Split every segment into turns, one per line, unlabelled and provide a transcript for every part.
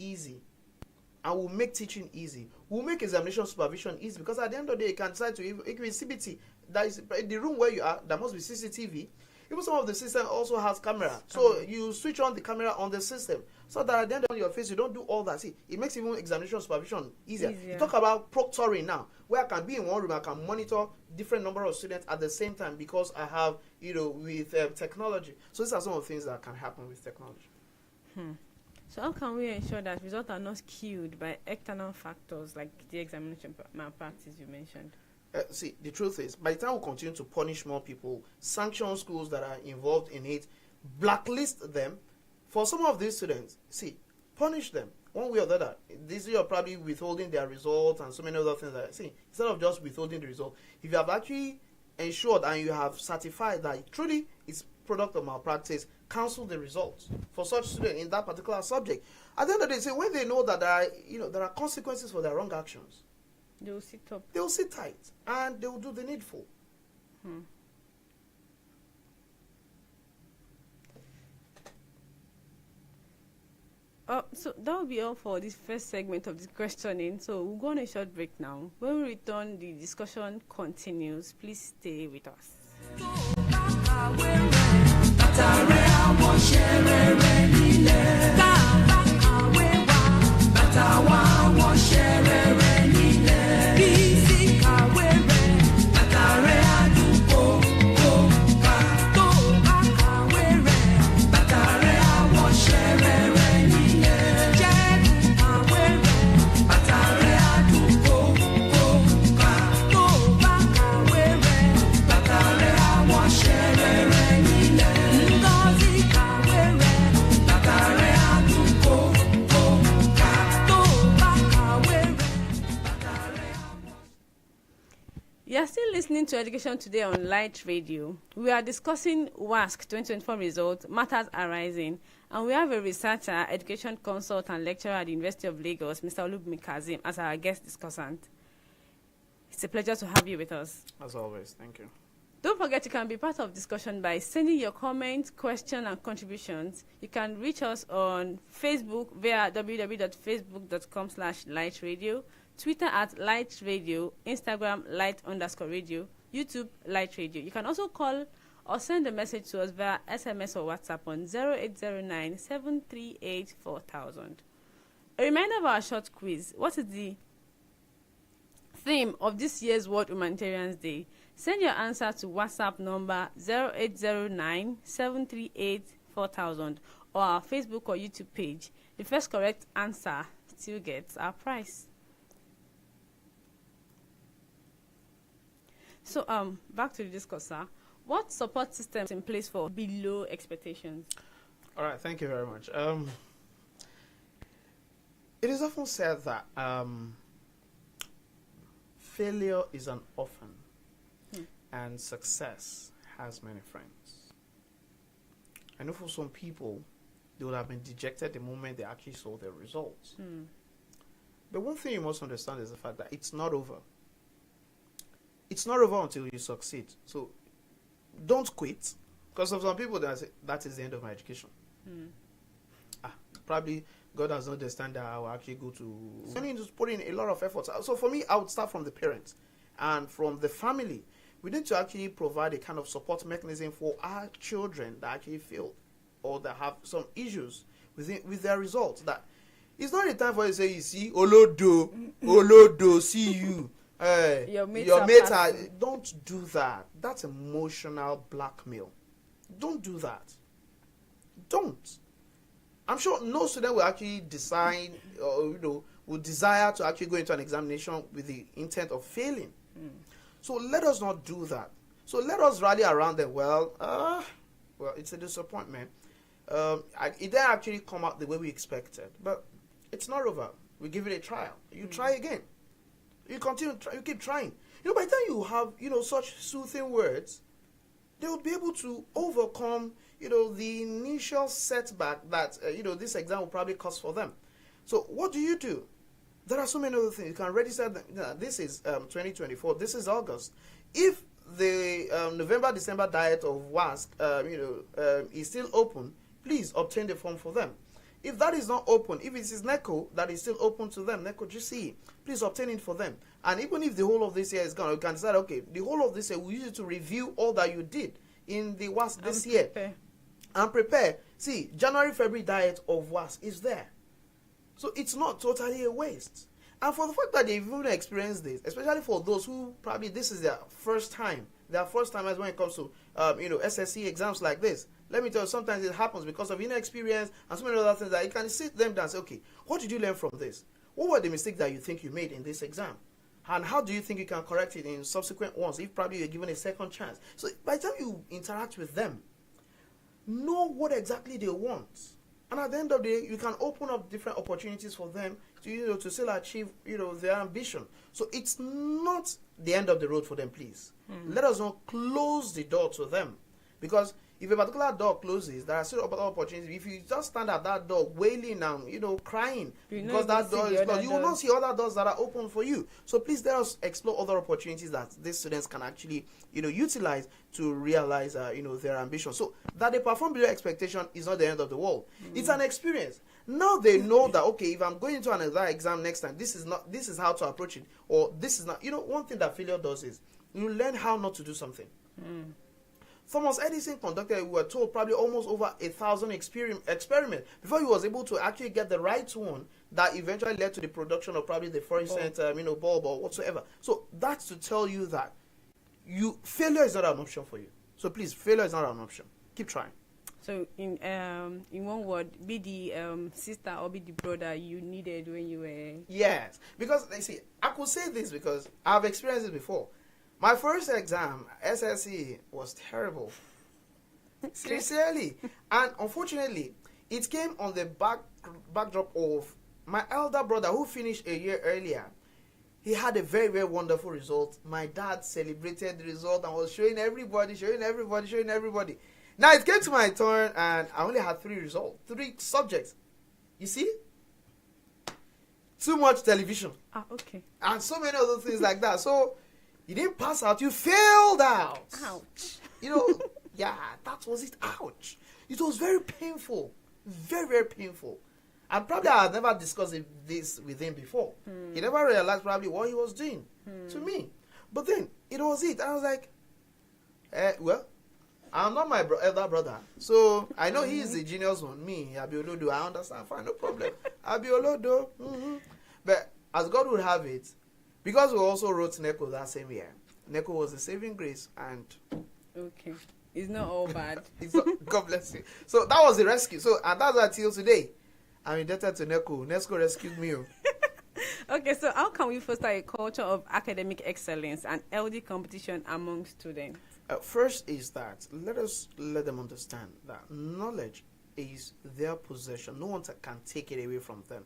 easy, and we'll make teaching easy. We'll make examination supervision easy, because at the end of the day, you can decide to, it can be CBT. That is the room where you are. There must be CCTV. Even some of the system also has camera. So you switch on the camera on the system, so that at the end of your face, you don't do all that. See, it makes even examination supervision easier. You talk about proctoring now, where I can be in one room, I can monitor different number of students at the same time, because I have, with technology. So these are some of the things that can happen with technology.
So how can we ensure that results are not skewed by external factors like the examination malpractice you mentioned?
See, the truth is, by the time we continue to punish more people, sanction schools that are involved in it, blacklist them, for some of these students, see, punish them one way or the other. This year, probably withholding their results and so many other things. See, instead of just withholding the result, if you have actually ensured and you have certified that truly it's product of malpractice, cancel the results for such student in that particular subject. At the end of the day, when they know that there are consequences for their wrong actions,
they will sit up.
They will sit tight and they will do the needful.
So that will be all for this first segment of this questioning. So we'll go on a short break now. When we return, the discussion continues. Please stay with us. You are still listening to Education Today on Light Radio. We are discussing WASC 2024 results, matters arising, and we have a researcher, education consultant, lecturer at the University of Lagos, Mr. OLUBUNMI KAZEEM, as our guest discussant. It's a pleasure to have you with us.
As always, thank you.
Don't forget you can be part of discussion by sending your comments, questions, and contributions. You can reach us on Facebook via www.facebook.com/lightradio, Twitter at Light Radio, Instagram Light_Radio, YouTube Light Radio. You can also call or send a message to us via SMS or WhatsApp on 0809 738 4000. A reminder of our short quiz. What is the theme of this year's World Humanitarians Day? Send your answer to WhatsApp number 0809 738 4000 or our Facebook or YouTube page. The first correct answer still gets our prize. So, back to the discourse, sir. What support systems in place for below expectations?
All right, thank you very much. It is often said that failure is an orphan, and success has many friends. I know for some people, they would have been dejected the moment they actually saw their results. But one thing you must understand is the fact that it's not over. It's not over until you succeed. So don't quit, because of some people that say, that is the end of my education. Probably God does not understand that I will actually go to. I need to put in a lot of effort. So for me, I would start from the parents and from the family. We need to actually provide a kind of support mechanism for our children that actually fail or that have some issues with their results. That it's not a time for you to say, you see, Olodo, see you. Your mates are. Don't do that. That's emotional blackmail. Don't do that. Don't. I'm sure no student will actually decide or will desire to actually go into an examination with the intent of failing. So let us not do that. So let us rally around them. Well, it's a disappointment. It didn't actually come out the way we expected, but it's not over. We give it a trial. You try again. You continue. You keep trying. By the time you have such soothing words, they will be able to overcome the initial setback that this exam will probably cause for them. So what do? There are so many other things. You can register. This is 2024. This is August. If the November-December diet of WASC is still open, please obtain the form for them. If that is not open, if it is NECO that is still open to them, NECO GCE, please obtain it for them. And even if the whole of this year is gone, you can decide, okay, the whole of this year, we use it to review all that you did in the WAS this year. And prepare. See, January, February diet of WAS is there. So it's not totally a waste. And for the fact that they've even experienced this, especially for those who probably this is their first time, as when it comes to SSC exams like this. Let me tell you, sometimes it happens because of inexperience and so many other things that you can sit them down and say, okay, what did you learn from this? What were the mistakes that you think you made in this exam? And how do you think you can correct it in subsequent ones if probably you're given a second chance? So by the time you interact with them, know what exactly they want. And at the end of the day, you can open up different opportunities for them to, to still achieve, their ambition. So it's not the end of the road for them, please. Let us not close the door to them. Because if a particular door closes, there are still other opportunities. If you just stand at that door wailing and, crying because that door is closed, you will not see other doors that are open for you. So please let us explore other opportunities that these students can actually, utilize to realize, their ambition. So that they perform below expectation is not the end of the world. It's an experience. Now they know that, okay, if I'm going into another exam next time, this is how to approach it. Or this is not, one thing that failure does is you learn how not to do something. Thomas Edison conducted, we were told, probably almost over 1,000 experiments before he was able to actually get the right one that eventually led to the production of probably the fluorescent, bulb or whatsoever. So that's to tell you that failure is not an option for you. So please, failure is not an option. Keep trying.
So in one word, be the sister or be the brother you needed when you were...
Yes, because I could say this because I've experienced it before. My first exam, SSC, was terrible. Sincerely. And unfortunately, it came on the backdrop of my elder brother who finished a year earlier. He had a very, very wonderful result. My dad celebrated the result and was showing everybody. Now it came to my turn and I only had 3 subjects. You see? Too much television.
Okay.
And so many other things like that. So you didn't pass out, you failed out.
Ouch.
Yeah, that was it. Ouch. It was very painful. Very, very painful. And probably I had never discussed this with him before. He never realized probably what he was doing to me. But then, it was it. I was like, well, I'm not my elder brother. So, I know he is the genius one. Me, Abiolodo, I understand. Fine, no problem. Abiolodo. But as God would have it, because we also wrote NECO that same year, NECO was a saving grace and...
Okay. It's not all bad.
God bless you. So that was the rescue. So, and that's until today. I'm indebted to NECO. NECO rescued me.
Okay, so how can we foster a culture of academic excellence and healthy competition among students?
First is that let them understand that knowledge is their possession. No one can take it away from them.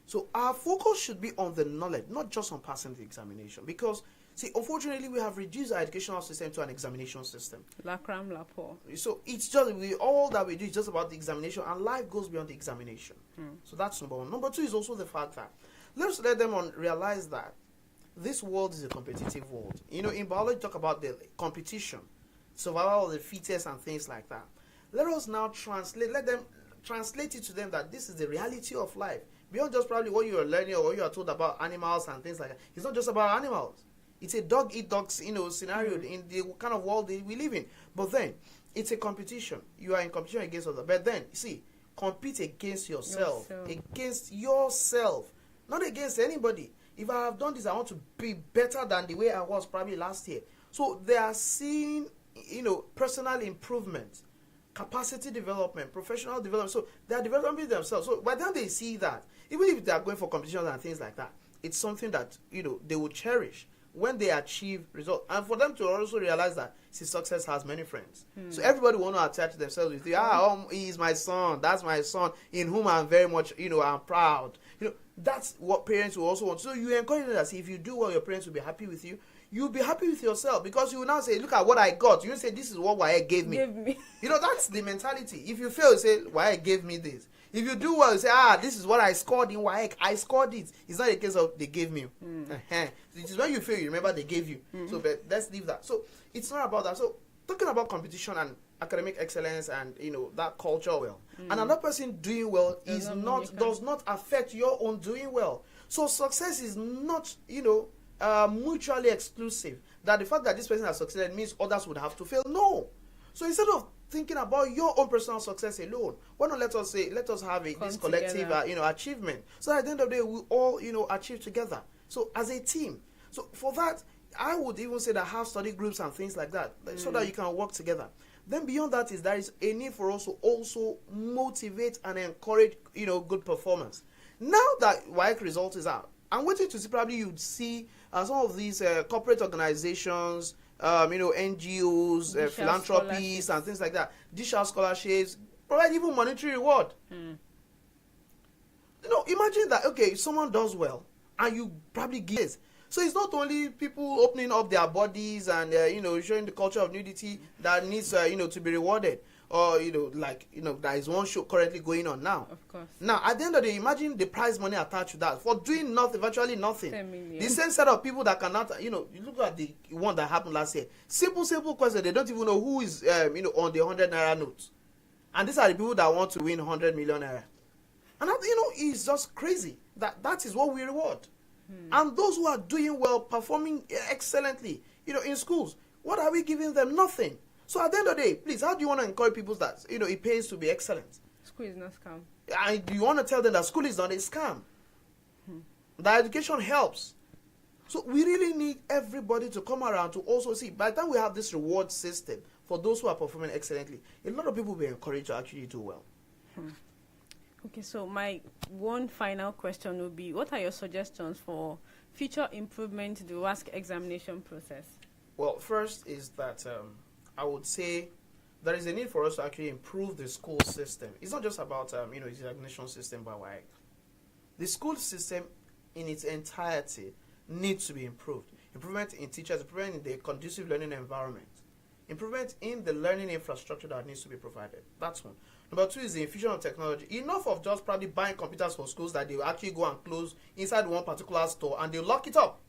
So our focus should be on the knowledge, not just on passing the examination. Because, see, unfortunately, we have reduced our educational system to an examination system.
La cram, la pour.
So it's just, all that we do is just about the examination, and life goes beyond the examination. So that's number one. Number two is also the fact that, let's let them realize that this world is a competitive world. In biology, talk about the competition, survival of the fittest and things like that. Let us now let them translate it to them that this is the reality of life. Beyond just probably what you are learning or what you are told about animals and things like that. It's not just about animals. It's a dog-eat-dog, scenario in the kind of world we live in. But then, it's a competition. You are in competition against others. But then, see, compete against yourself. Against yourself. Not against anybody. If I have done this, I want to be better than the way I was probably last year. So they are seeing, personal improvement, capacity development, professional development. So they are developing themselves. So by the time they see that, even if they are going for competitions and things like that, it's something that, they will cherish when they achieve results. And for them to also realize that, see, success has many friends. So everybody want to attach themselves with you. He is my son. That's my son in whom I'm very much, I'm proud. That's what parents will also want. So you encourage them that, see, if you do well, your parents will be happy with you. You'll be happy with yourself because you will now say, look at what I got. You will say, this is what Waye gave me. That's the mentality. If you fail, you say, Waye gave me this. If you do well, you say, this is what I scored in WAEC. I scored it. It's not a case of they gave me. It is when you fail, you remember they gave you. So but let's leave that. So it's not about that. So talking about competition and academic excellence and that culture well, and another person doing well does not affect your own doing well. So success is not mutually exclusive. That the fact that this person has succeeded means others would have to fail. No. So instead of thinking about your own personal success alone, why not let us have this collective achievement, so at the end of the day we all achieve together, so as a team. So for that, I would even say that have study groups and things like that, so that you can work together. Then beyond that there is a need for us to also motivate and encourage good performance. Now that WAEC result is out, I'm waiting to see, probably you'd see some of these corporate organizations, NGOs, philanthropies and things like that, dish out scholarships, provide even monetary reward. Imagine that, okay, someone does well and you probably give this. So it's not only people opening up their bodies and showing the culture of nudity that needs to be rewarded, or there is one show currently going on now.
Of course.
Now at the end of the day, imagine the prize money attached to that for doing nothing, virtually nothing.
10 million.
The same set of people that cannot, you look at the one that happened last year. Simple question. They don't even know who is on the 100 naira note, and these are the people that want to win 100 million naira. And that, is just crazy. That is what we reward. And those who are doing well, performing excellently, in schools, what are we giving them? Nothing. So at the end of the day, please, how do you want to encourage people that, it pays to be excellent?
School is not scam.
And you want to tell them that school is not a scam. That education helps. So we really need everybody to come around to also see, by the time we have this reward system for those who are performing excellently, a lot of people will be encouraged to actually do well.
Okay, so my one final question would be, what are your suggestions for future improvement to the WASC examination process? Well,
first is that I would say there is a need for us to actually improve the school system. It's not just about the examination system by WAEC. The school system in its entirety needs to be improved. Improvement in teachers, improvement in the conducive learning environment, improvement in the learning infrastructure that needs to be provided. That's one. Number two is the infusion of technology. Enough of just probably buying computers for schools that they will actually go and close inside one particular store and they lock it up.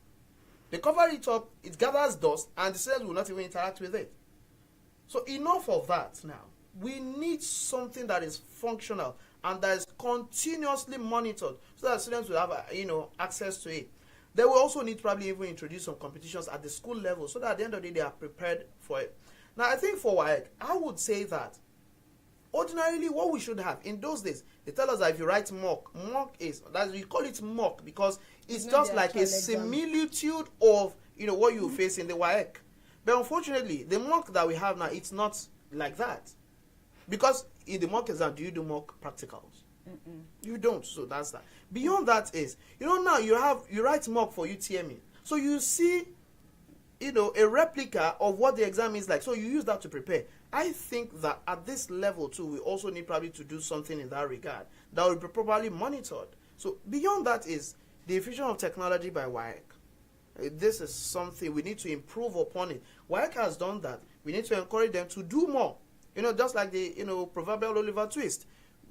They cover it up, it gathers dust, and the students will not even interact with it. So enough of that now. We need something that is functional and that is continuously monitored so that students will have access to it. They will also need to probably even introduce some competitions at the school level so that at the end of the day they are prepared for it. Now I think for WAEC, I would say that ordinarily what we should have in those days, they tell us that if you write mock is, that we call it mock because it's just like a similitude of what you face in the WAEC. But unfortunately, the mock that we have now, it's not like that. Because in the mock exam, do you do mock practicals? You don't, so that's that. Beyond that is, now you write mock for UTME. So you see, a replica of what the exam is like. So you use that to prepare. I think that at this level too, we also need probably to do something in that regard that will be properly monitored. So beyond that is the infusion of technology by WAEC. This is something we need to improve upon it. WAEC has done that. We need to encourage them to do more. Just like the proverbial Oliver twist.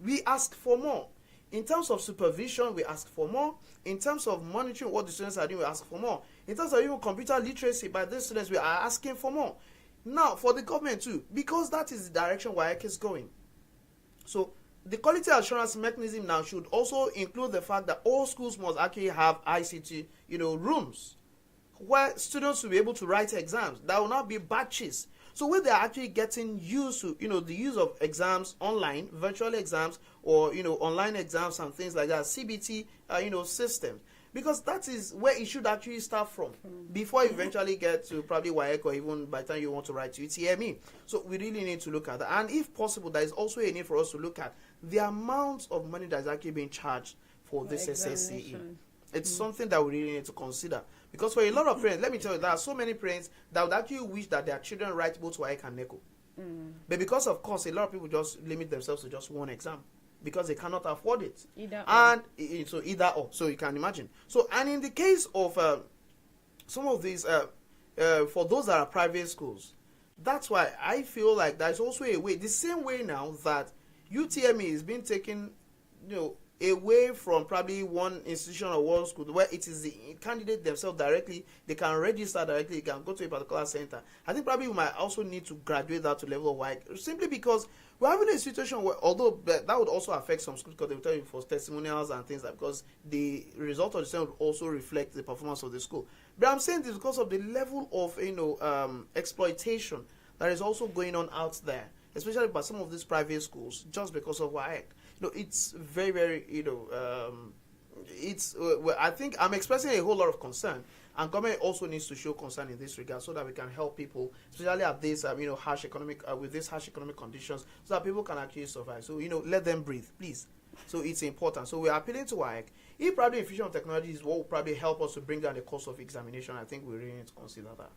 We ask for more. In terms of supervision, we ask for more. In terms of monitoring what the students are doing, we ask for more. In terms of even computer literacy by the students, we are asking for more. Now, for the government too, because that is the direction WAEC is going. So, the quality assurance mechanism now should also include the fact that all schools must actually have ICT, rooms where students will be able to write exams. That will not be batches. So where they are actually getting used to, the use of exams online, virtual exams, or, online exams and things like that, CBT, systems. Because that is where it should actually start from before you eventually get to probably WAEC or even by the time you want to write to UTME. So we really need to look at that. And if possible, there is also a need for us to look at the amount of money that is actually being charged for this SSCE. It's something that we really need to consider. Because for a lot of parents, let me tell you, there are so many parents that would actually wish that their children write both WAEC and NECO. But because of course, a lot of people just limit themselves to just one exam because they cannot afford it. Either or. So you can imagine. So, and in the case of some of these, for those that are private schools, that's why I feel like there's also a way, the same way now that UTME is being taken, away from probably one institution or one school where it is the candidate themselves directly, they can register directly, they can go to a particular center. I think probably we might also need to graduate that to level of WAEC, simply because we're having a situation where, although that would also affect some schools because they will tell you for testimonials and things like, because the result of the exam would also reflect the performance of the school. But I'm saying this because of the level of exploitation that is also going on out there, especially by some of these private schools, just because of WAEC. It's very, very, I think I'm expressing a whole lot of concern, and government also needs to show concern in this regard so that we can help people, especially at this, harsh economic, with these harsh economic conditions, so that people can actually survive. So, let them breathe, please. So it's important. So we are appealing to WAEC. If probably infusion of technology is what will probably help us to bring down the cost of examination, I think we really need to consider that.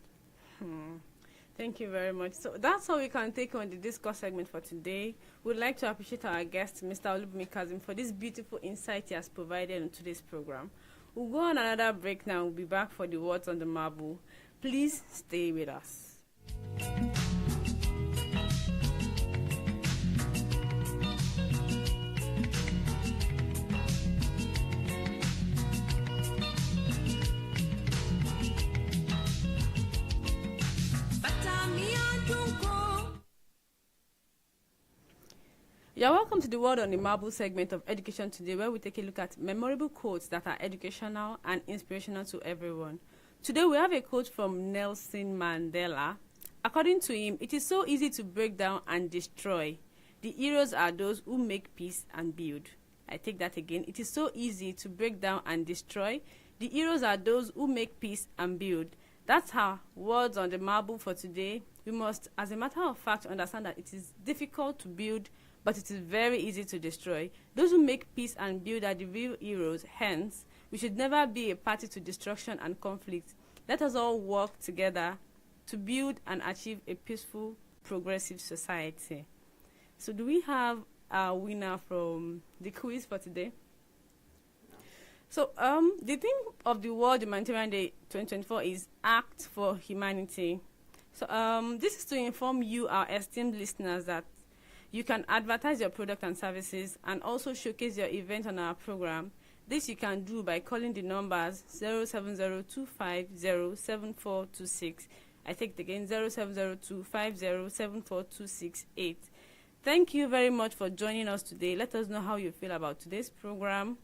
Thank you very much. So that's all we can take on the discourse segment for today. We'd like to appreciate our guest, Mr. OLUBUNMI KAZEEM, for this beautiful insight he has provided on today's program. We'll go on another break now. We'll be back for the words on the marble. Please stay with us. You're welcome to the Word on the Marble segment of Education Today, where we take a look at memorable quotes that are educational and inspirational to everyone. Today we have a quote from Nelson Mandela. According to him, it is so easy to break down and destroy. The heroes are those who make peace and build. I take that again. It is so easy to break down and destroy. The heroes are those who make peace and build. That's our words on the marble for today. We must, as a matter of fact, understand that it is difficult to build, but it is very easy to destroy. Those who make peace and build are the real heroes. Hence, we should never be a party to destruction and conflict. Let us all work together to build and achieve a peaceful, progressive society. So do we have a winner from the quiz for today? So the theme of the World Humanitarian Day 2024 is Act for Humanity. So this is to inform you, our esteemed listeners, that you can advertise your product and services and also showcase your event on our program. This you can do by calling the numbers 07025074268. I take it again, 07025074268. Thank you very much for joining us today. Let us know how you feel about today's program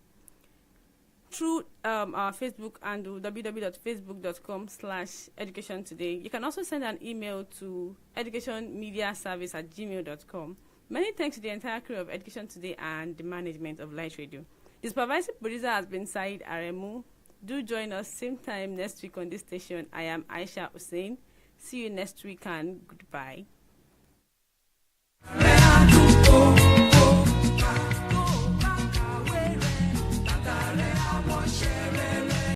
through our Facebook and www.facebook.com/educationtoday. You can also send an email to educationmediaservice@gmail.com. Many thanks to the entire crew of Education Today and the management of Light Radio. The supervising producer has been Said Aremu. Do join us same time next week on this station. I am Aisha Hussein. See you next week and goodbye. Wash